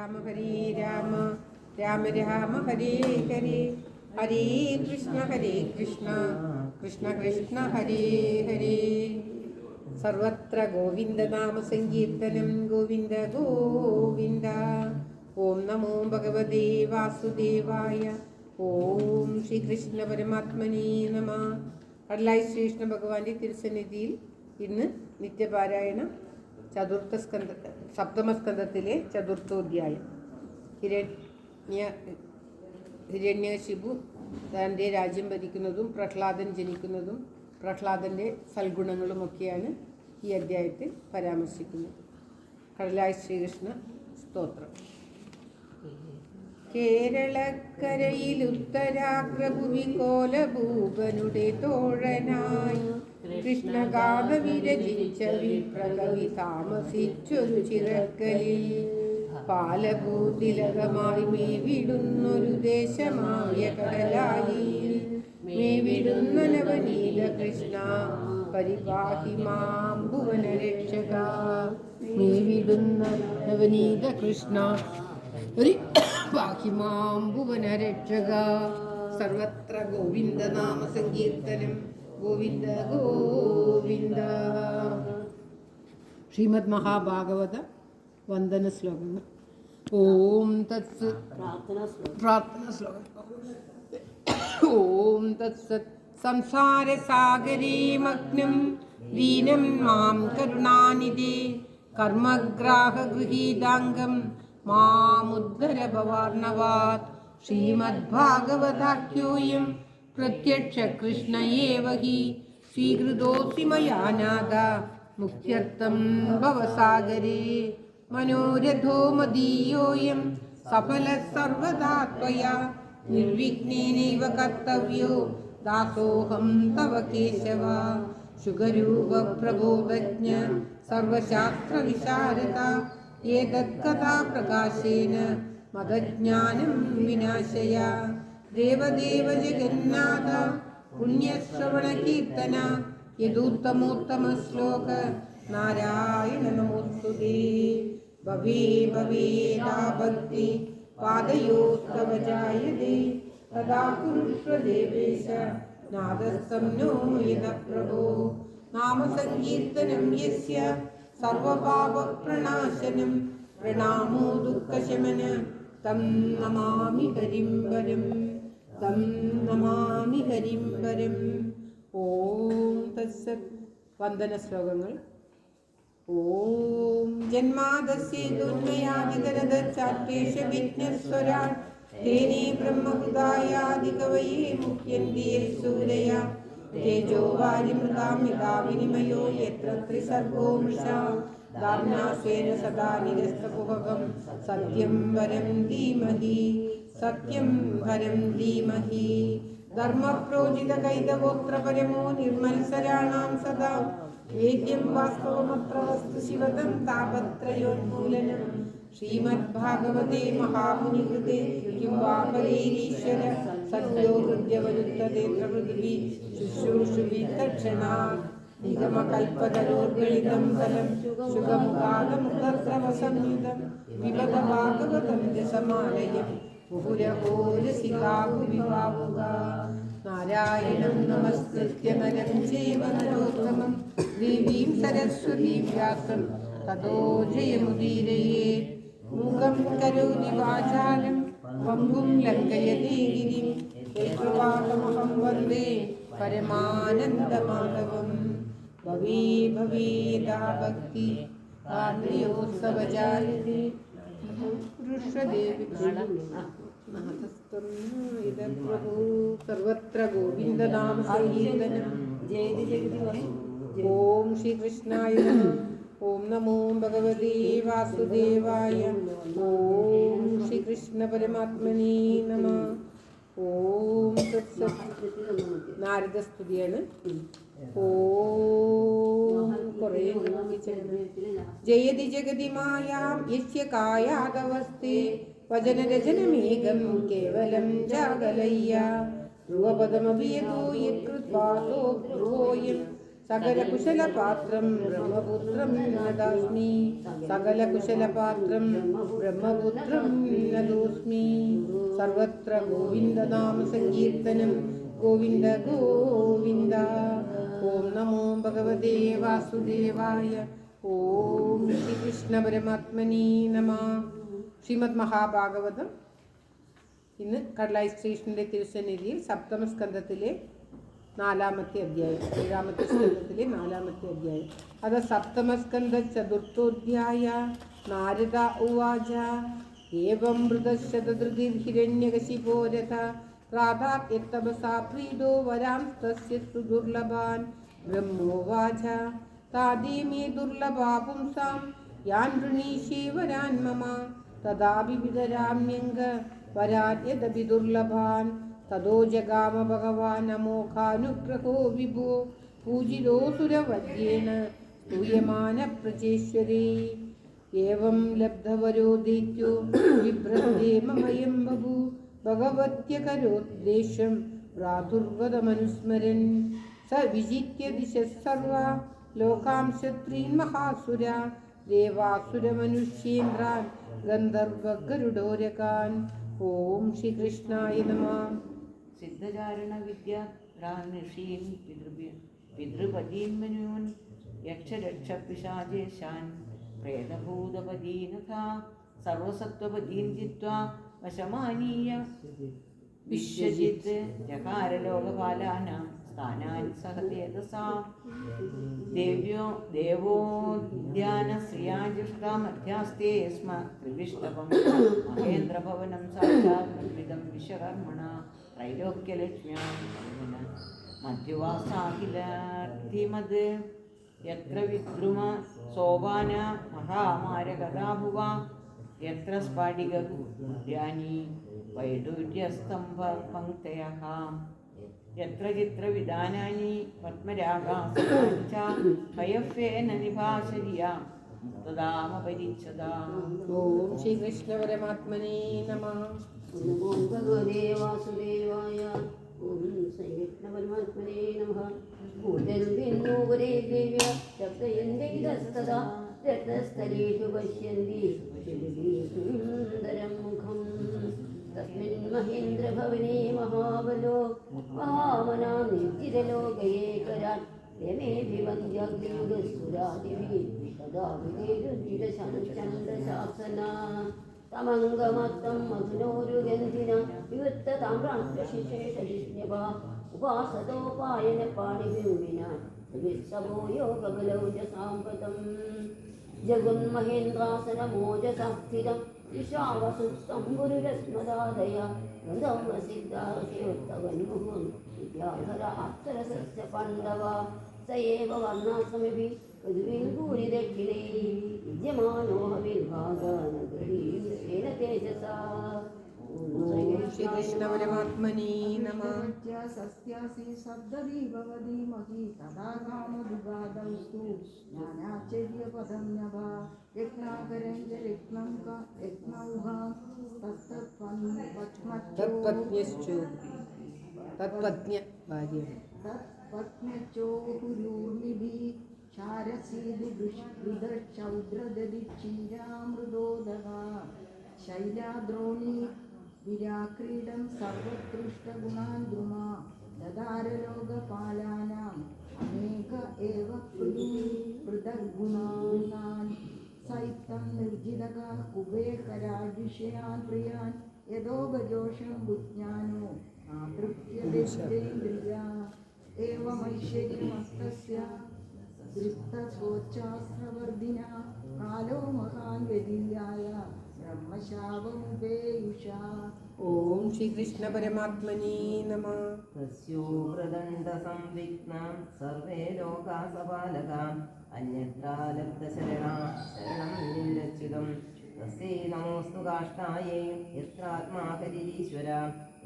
രാമ ഹരേ രാമ രാമ രാമ ഹരേ ഹരേ ഹരേ കൃഷ്ണ കൃഷ്ണ കൃഷ്ണ ഹരേ ഹരേ. സർവത്ര ഗോവിന്ദനാമ സങ്കീർത്തനം ഗോവിന്ദ ഗോവിന്ദ. ഓം നമോ ഭഗവതേ വാസുദേവായ. ഓം ശ്രീകൃഷ്ണ പരമാത്മനേ നമ. കടലായി ശ്രീകൃഷ്ണ ഭഗവാന്റെ തിരുസന്നിധിയിൽ ഇന്ന് നിത്യപാരായണം സപ്തമസ്കന്ധത്തിലെ ചതുർത്ഥോധ്യായം. ഹിരണ്യശിബു തൻ്റെ രാജ്യം ഭരിക്കുന്നതും പ്രഹ്ലാദൻ ജനിക്കുന്നതും പ്രഹ്ലാദൻ്റെ സൽഗുണങ്ങളുമൊക്കെയാണ് ഈ അധ്യായത്തിൽ പരാമർശിക്കുന്നത്. കടലായി ശ്രീകൃഷ്ണ സ്തോത്രം. കേരളക്കരയിൽ ഉത്തരാഗ്രഭുവി കോലഭൂപനുടെ തോഴനായി കൃഷ്ണഗാഥ വിരചിച്ച വിപ്രകവി താമസിച്ചൊരു ചിറക്കലിൽ പാലഭൂതിലകമായി മേവിടുന്നൊരു ദേശമായ കടലായി മേവിടുന്ന നവനീത കൃഷ്ണ പരിപാഹി മാം ഭുവന രക്ഷക. മേവിടുന്ന നവനീത കൃഷ്ണ പരിപാഹി മാം ഭുവന രക്ഷക. സർവത്ര ഗോവിന്ദ നാമ സങ്കീർത്തനം ഗോവിന്ദ ഗോവിന്ദ. ശ്രീമദ് മഹാഭാഗവത വന്ദന ശ്ലോകങ്ങൾ. ഓം തത്സത് പ്രാർത്ഥന ശ്ലോകം. ഓം തത്സത് സംസാരസാഗരേ മഗ്നം ദീനം മാം കരുണാനിധേ കർമ്മഗ്രാഹഗൃഹീതാംഗം മാമുദ്ധര ഭവാർണവാത്. ശ്രീമദ്ഭാഗവതാഖ്യോയം പ്രത്യക്ഷ കൃഷ്ണ ഏവ ഹി സ്വീകൃതോऽസി മയാ നാഥ മുക്ത്യർത്ഥം ഭവസാഗരേ. മനോരഥോ മദീയോऽയം സഫലഃ സർവദാ ത്വയാ നിർവിഘ്നേനൈവ കർത്തവ്യോ ദാസോഹം തവ കേശവ. ശുഗരൂപ പ്രബോധജ്ഞ സർവശാസ്ത്ര വിശാരദ ഏതത്കഥാ പ്രകാശേന മദജ്ഞാനം വിനാശയ. ദേവദേവ ജഗന്നാഥ പുണ്യശ്രവണ കീർത്തന യദുത്തമോത്തമ ശ്ലോക നാരായണ നമോസ്തുതേ. ഭവേ ഭവേദാ ഭക്തി പാദയോസ്തവ ജായതേ തദാ കുരുഷ്വ ദേവേശ നാദസ്തം നോ യദ പ്രഭോ. നാമസങ്കീർത്തനം യസ്യ സർവപാപപ്രണാശനം പ്രണാമോ ദുഃഖശമന തം നമാമി ഹരിം വരം തം നമാമി ഹരിം വരം. ഓം തത്സത്. വന്ദന ശ്ലോകങ്ങൾ. ഓം ജന്മാദസ്യേതുന്മയാദിതരദച്ചാത്യേഷ വിഘ്നസ്വരാട് തേനേ ബ്രഹ്മഹൃദായാദികവയേ മുഹ്യന്തി യസ്സൂരയ. തേജോ വാരിമൃതാം യഥാ വിനിമയോ യത്ര ത്രിസർഗോ മൃഷാ ധാമ്നാസ്വേന സദാ നിരസ്തകുഹകം സത്യം വരം ധീമഹി സത്യം വരം ധീമഹി. ധർമ്മപ്രോജിത കൈതഗോത്ര പരമോ നിർമത്സരാണാം സദാ വേദ്യം വാസ്തവമത്ര വസ്തു ശിവദം താപത്രയോന്മൂലനം. ശ്രീമദ്ഭാഗവതേ മഹാമുനികൃതേ കിം വാ പരൈരീശ്വര സദ്യോ ഹൃദ്യവരുത്തതേത്ര പൃഥിവി ശുശ്രൂഷുഭി തക്ഷണാത്. നിഗമകൽപ്പതരോർഗളിതം ഫലം ശുഗമുഖാദമുഖദ്രവ സംയുതം വിപദ ഭാഗവതം രസമാലയം മുഹുരഹോരസികാ ഭുവി ഭാവുകാ. നാരായണം നമസ്കൃത്യ നരം ചൈവ നരോത്തമം ദേവീം സരസ്വതീം വ്യാസം തതോ ജയമുദീരയേത്. മൂകം കരോതി വാചാലം പങ്കും ലംഘയതേ ഗിരിം യത്കൃപാതമഹം വന്ദേ പരമാനന്ദമാധവം. ഭവേ ഭവേദാ ഭക്തി ആദ്രയോത്സവ ജായതേ പുരുഷദേവി പ്രഭു. സർവത്ര ഗോവിന്ദ നാമ സങ്കീർത്തനം. ഓം ശ്രീകൃഷ്ണായ നമഃ. ഓം നമോ ഭഗവതേ വാസുദേവായ. ഓം ശ്രീകൃഷ്ണ പരമാത്മനേ നമഃ. ഓം നാരദസ്തുതിയാണ്. ഓം കുറേ ജയതി ജഗതി മായാം യസ്യ കായാദവസ്തേ വചനരചനമേകം കേവലം ജാഗലയ്യ. ധ്രുവപദമഭിയതോ യത്കൃത്വാ ധ്രുവോയം സകലകുശലപാത്രം ബ്രഹ്മപുത്രം നദാസ്മി. സകലകുശലപാത്രം ബ്രഹ്മപുത്രം നദോസ്മി. സർവത്ര ഗോവിന്ദനാമ സങ്കീർത്തനം. ഗോവിന്ദ ഗോവിന്ദ. ഓം നമോ ഭഗവതേ വാസുദേവായ. ഓം ശ്രീകൃഷ്ണ പരമാത്മനേ നമഃ. ശ്രീമദ് മഹാഭാഗവതം ഇന്ന് കടലായി ശ്രീകൃഷ്ണന്റെ തിരുസന്നിധിയിൽ സപ്തമസ്കന്ധത്തിലെ 4-ാമത്തെ അധ്യായം, 7-ാമത്തെ സ്കന്ധത്തിലെ 4-ാമത്തെ അധ്യായം. അത് സപ്തമസ്കന്ധ ചതുർത്ഥോധ്യായ. നാരദ ഉവാച ഏവം മൃതശതധൃതിർഹിരണ്യകശിപോ രഥ പ്രാതാത്യത്തപസാ പ്രീതോ വരാംസ്തസ്യ സുദുർലഭാൻ. ബ്രഹ്മോവാച താദേമേ ദുർലഭാ പുംസാം യാൻ വൃണീഷേ വരാൻ മമ തദാപി വിതരാമ്യംഗ വരാദ്യദപി ദുർലഭാൻ. തതോ ജഗാമ ഭഗവാൻ അമോഘാനുഗ്രഹോ വിഭോ പൂജിതോസുരവര്യേണ സ്തൂയമാന പ്രചേശ്വരേ. ഏവം ലബ്ധവരോ ദൈത്യോ വിഭ്രത്തെ മമയം ബഭൂ ഭഗവത്യകരോദ്ദേശം ഭ്രാതുർവദമനുസ്മരൻ. സ വിജിത്യ ദിശഃ സർവാ ലോകാം ശത്രീൻ മഹാസുര ദേവാസുരമനുഷ്യേന്ദ്രാൻ ഗന്ധർവഗരുഡോരകാൻ. ഓം ശ്രീകൃഷ്ണായ നമഃ. സിദ്ധചാരണ വിദ്യ ഋഷീൻ പിതൃപതീൻ മനുൻ യക്ഷരക്ഷപിശാചേശാൻ പ്രേതഭൂതപതീനഥാ സർവസത്വപതീൻ ജിത്വാ വശമാനീയ വിശ്വജിത് ജകാരലോകപാലാനാം സ്ഥാനാൻ സഹതേജസാ. ദേവോദ്യാനശ്രിയാജുഷ്ടാമധ്യാസ്തേ സ്മ ത്രിവിഷ്ടപം മഹേന്ദ്രഭവനം സാക്ഷാത് നിർമ്മിതം വിശ്വകർമ്മണ ത്രൈലോക്യലക്ഷ്മ്യാം മധ്യവാസാഖിലർത്തിമത്. യത്ര വിദ്രുമ സോപാന മഹാമാരകഥാഭുവ യത്ര സ്ഫടികോദ്യാനി വൈഡൂര്യസ്തംഭ പങ്ക്തയഃ യത്ര ചിത്രവിധാനാനി പത്മരാഗാസ ഭയഫേന നിഭാസരിയ മുക്തദാമപരിച്ഛദാ. ഓം ശ്രീകൃഷ്ണ പരമാത്മനേ നമഃ. ഓം ഭഗവതേ വാസുദേവായ. ഓം ശ്രീകൃഷ്ണ പരമാത്മനേ നമഃ. ഭൂതരുവിന്നൂപരേ ദേവ്യ ശബ്ദയന്തൈതസ്തദാ രത്നസ്ഥലേഷു പശ്യന്തി സുന്ദരം മുഖം. തസ്മിൻ മഹേന്ദ്രഭവനേ മഹാബലോ മഹാമനാ നിർജിതലോകയേകരാൻ രമേഭിവന്ദ്യഗ്രീവസുരാദിഭിः തദാ വിദേരുചിരശാസനാ. തമംഗമത്തം മധുനോരുഗന്ധിന വിവൃത്തതാമ്രാംശിശേഷജിജ്ഞഭ ഉപാസതോപായന പാണിവിരുമിന വിസ്സവോ യോഗബലൗജസാമ്പതം. ജഗന്മഹേന്ദ്രാസനമോജസാസ്ഥിതം വിശ്വാവസുസ്തം ഗുരുരസ്മദാദയ വൃന്ദം പ്രസിദ്ധാർഹയോത്തവന്മുഹും വിദ്യാധര അപ്സരസസ്യ പാണ്ഡവ. സ ഏവ വർണ്ണാശ്രമിഭി പൃഥ്വീം ഭൂരി ദക്ഷിണേ വിദ്യമാനോ ഹവിർഭാഗനഗരീം തേജസാ. ഓം ശ്രീകൃഷ്ണ പരമാത്മനേ നമഃ. സസ്യാസി ശബ്ദദീ ഭവതി മഹി തദാ കാമദുഗാദൗസ്തു ജ്ഞാനാശ്ചര്യപദം നഭ രത്നാകരഞ്ജ രത്നൗഹാം തത്പത്ന്യശ്ചോ തത്പത്ന്യ ഭാര്യ തത്പത്ന്യച്ചോഹുരൂർമിഭി ശാരസീതി ക്ഷീരാമൃതോദക ശൈലാദ്രോണി വിരാക്രീഡം സർവതൃഷ്ടഗുണാൻ ദ്രുമാ ദദാരലോകപാലാനാം അനേക ഏവ പൃഥഗ്ഗുണാൻ. സൈത്തം നിർജിതക കുബേകരാജിഷയാൻ പ്രിയാൻ യദോ ഗജോഷം ബുജ്ഞാനോ ആതൃപ്യതേന്ദ്രിയ. ഏവമൈശ്വര്യമസ്തസ്യ ദൃഷ്ടസോച്ഛാസ്ത്രവർദ്ധിന കാലോ മഹാൻ വ്യതീയായ ബ്രഹ്മശാപമുപേയുഷ. ഓം ശ്രീകൃഷ്ണ പരമാത്മനേ നമഃ. തസ്യോ പ്രദണ്ഡസംവിഘ്നം സർവേ ലോകാസപാലകാം അന്യത്രാലബ്ധശരണാ ശരണം നിരച്ചിതം. തസ്യൈ നമോസ്തു കാഷ്ടായൈ യത്രാത്മാ ഹരിരീശ്വര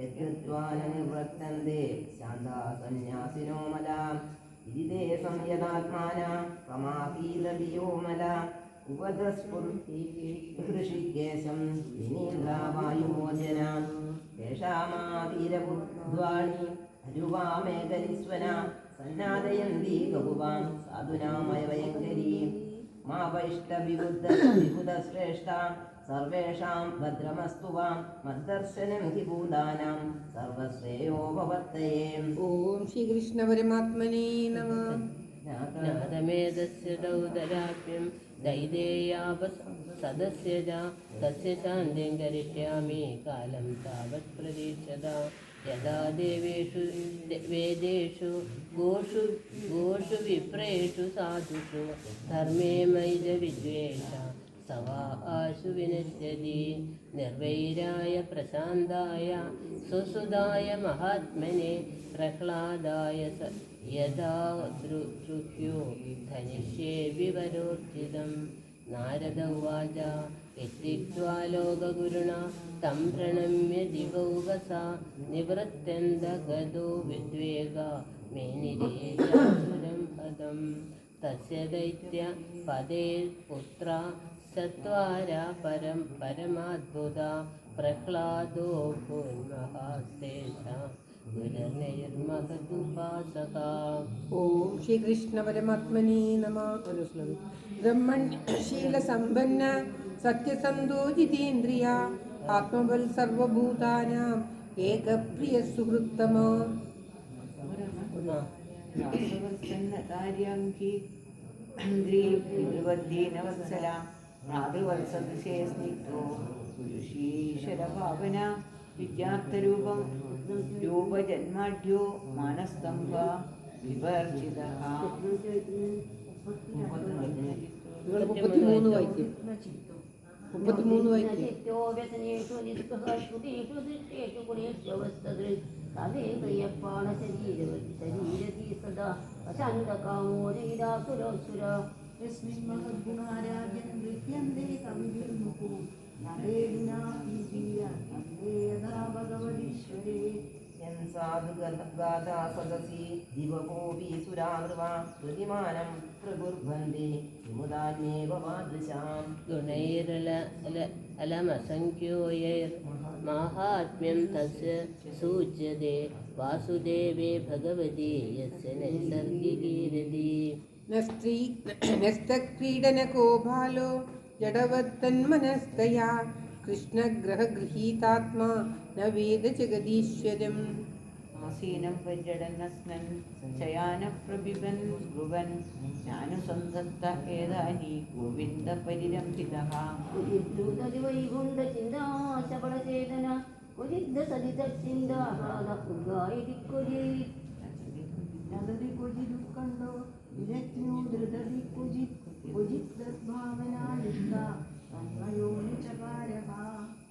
യദ്ഗത്വാന നിവൃത്തന്തെ ശാന്താ സന്യാസിനോ മലാം. ഇരിതേ സംയതാത്മാനാ കമാപീതവിയോമലാ ഉപദസ്ഫുർഹൃഷികേശം വിനീന്ദ്രാവായുമോചന തേഷാമാവീരബുദ്ധ്വാണി അരുവാമേകരീശ്വര സന്നാദയന്തി ഗൗവാം സാധുനാമയഭയങ്കരീം മാ വൈഷ്ടവിബുദ്ധ വിബുധശ്രേഷ്ഠാം സർവേഷാം ഭദ്രമസ്തു വാം മദ്ദർശനം ഹി ഭൂതാനാം സർവശ്രേയോപവർത്തയേ. ഓം ശ്രീകൃഷ്ണ പരമാത്മനേ നമഃ. ജ്ഞാതമേതസ്യ ദൗദരാപ്യം ദൈദേയാപസദസ്യ ച തസ്യ ശാന്തിം കരിഷ്യാമി കാലം താവത് പ്രതീക്ഷത. യഥാ ദേവേഷു വേദേഷു ഗോഷു വിപ്രേഷു സാധുഷു ധർമ്മേ മൈജ വിദ്വേഷ സവാ ആശു വിനശ്യതി. നിർവൈരായ പ്രശാന്തായ സുസുതായ മഹാത്മനെ പ്രഹ്ലാദായ യഥാ ദ്രുഹ്യോ ധനിഷ്യേഭി വിവരോർജിതം. നാരദ ഉവാച ഇത്യുക്ത്വാ ലോകഗുരുണാ തം പ്രണമ്യ ദിവൗകസാ നിവൃത്യന്തഗതോ വിദ്വേഗ മേനിരേശാസുരം പദം. തസ്യ ദൈത്യ പദേ പുത്ര ചത്വാരാ പരമാദ്ഭുത പ്രഹ്ലാദോ ഭൂന്മഹാസ്തേഷാ ഗുരുർനിർമഹതുപാസക. ഓം ശ്രീകൃഷ്ണ പരമാത്മനേ നമഃ. ബ്രഹ്മശീലസമ്പന്ന സത്യസന്ധോ ജിതേന്ദ്രിയ ആത്മബൽ സർവഭൂതാനാം ഏകപ്രിയ സുഹൃത്തമ. ീനവത്സല മാതൃവത്സദൃശേ സ്നിഗ്ധോ ഗുരുശീശരഭാവന വിദ്യാർത്ഥരൂപം രൂപജന്മാഢ്യോ മാനസ്തംഭ വിവർജിത. 33 വായിക്കും. 33 വായിക്കും. ചിത്തോ വ്യസനേഷു നിസ്പൃഹസ്ഫുടേഷു ദൃഷ്ടേഷു ഗുണേഷ്വവസ്തദൃ തദേന്ദ്രിയപ്പാണ ശരീരതി സദാ അശാന്തകാമോദയിദാസുരസുര. യസ്മിൻ മഹദ്ഗുണാരാജൻ ഗൃഹ്യന്തേ കവിർമുഖോ നരേണാ വിജയ നന്ദേ യഥാ ഭഗവതീശ്വരേ. യൻസാധുഗാഥാ സദസി ദിവകോപീസുരാമൃവാ പ്രതിമാനം പ്രകുർവന്തി വിമുദാന്യേവ മാദൃശാം. ഗുണൈരലമസംഖ്യോയൈർമാഹാത്മ്യം തസ്യ സൂച്യതേ വാസുദേവേ ഭഗവതി യസ്യ നൈസർഗികീരതി. നസ്തക്രീഡനകോ ബാലോ ജഡവത്തന്മനസ്തയാ കൃഷ്ണഗ്രഹഗൃഹീതാത്മാ ന വേദ ജഗദീശ്വരം. ആസീനം പര്യടന്നസ്നൻ ശയാനപ്രഭിബൻ ബ്രുവൻ ജ്ഞാനുസന്ധത്ത ഏതാനി ഗോവിന്ദ പരിരംഭിതഃ. വൈകുണ്ഠചിന്താശബളചേതന ക്വചിദ്ധ സതിതച്ചിന്താഹ്ലാദ നദതി ക്വചിദുഃഖണ്ഡോ വിരജ്ഞോ ധൃതതി ക്വചിത് ക്വചിത് ദദ്ഭാവനായുക്ത തന്മയോനി ചകാരഃ.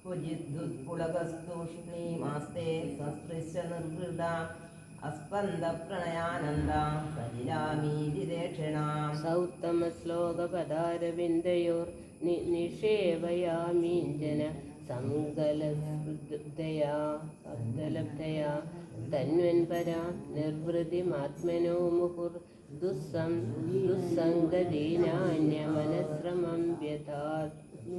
ക്വചിദുത്പുളകസ്തൂഷ്ണീമാസ്തേ സംസ്പൃശ്യ നിർവൃത അസ്പന്ദപ്രണയാനന്ദ സലിലാമീതിരേക്ഷണ. സൗത്തമശ്ലോകപദാരവിന്ദയോർ നിഷേവയാമീഞ്ജന സങ്കലബ്ധയാ തന്വൻപരാ നിർവൃതിമാത്മനോ മുഹുർ ദുസ്സംഗദീനാന്യമനശ്രമം വ്യഥാത്.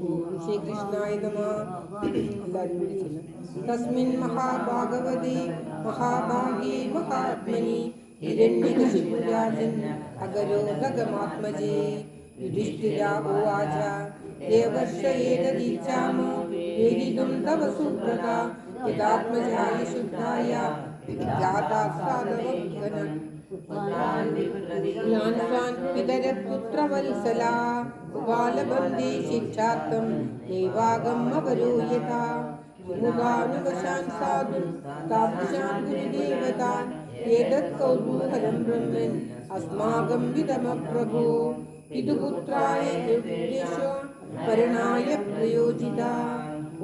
ഓം ശ്രീകൃഷ്ണായ നമഃ. എല്ലാവരും വിളിക്കുന്നു. തസ്മിൻ മഹാഭാഗവതേ മഹാഭാഗേ മഹാത്മനി ഹിരണ്യകശിപുരാജൻ അഗരോധഗമാത്മജേ. യുധിഷ്ഠിരാ ഉവാച ദേവർഷ ഏതദീച്ഛാമോ വേദിതും തവ സുബ്രത യദാത്മജായ ശുദ്ധായ ജാതാ സാധവഗനം. പിതരപുത്രവത്സലാ ബാലബന്ധേ ശിക്ഷാർത്ഥം നൈവാഗം അപരോയതാ. മുദാനുവശാൻ സാധു താദൃശാൻ ഗുരുദേവതാൻ ഏതത് കൗതൂഹലം ബ്രഹ്മൻ അസ്മാകം വിദമ പ്രഭോ. പിതുപുത്രായ നിർദ്ദേശോ വരണായ പ്രയോജിത.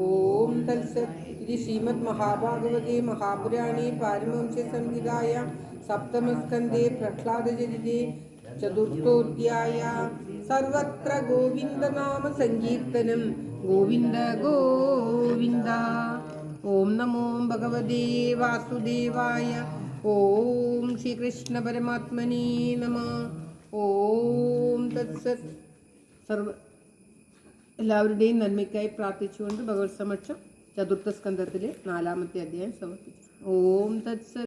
ഓം തത്സത്. ഇത് ശ്രീമദ് മഹാഭാഗവതേ മഹാപുരാണേ പാരമഹംസ്യ സംഹിതായാം സപ്തമസ്കന്ധേ പ്രഹ്ലാദചരിതേ ചതുർത്ഥോധ്യായ. സർവത്ര ഗോവിന്ദനാമ സങ്കീർത്തനം. ഗോവിന്ദ ഗോവിന്ദ. ഓം നമോ ഭഗവതേ വാസുദേവായ. ഓം ശ്രീകൃഷ്ണ പരമാത്മനേ നമഃ. ഓം തത്സത്. എല്ലാവരുടെയും നന്മയ്ക്കായി പ്രാർത്ഥിച്ചുകൊണ്ട് ഭഗവത് സമക്ഷം ചതുർത്ഥ സ്കന്ധത്തിലെ 4-ാമത്തെ അധ്യായം സമർപ്പിച്ചു. ഓം തത്സത്.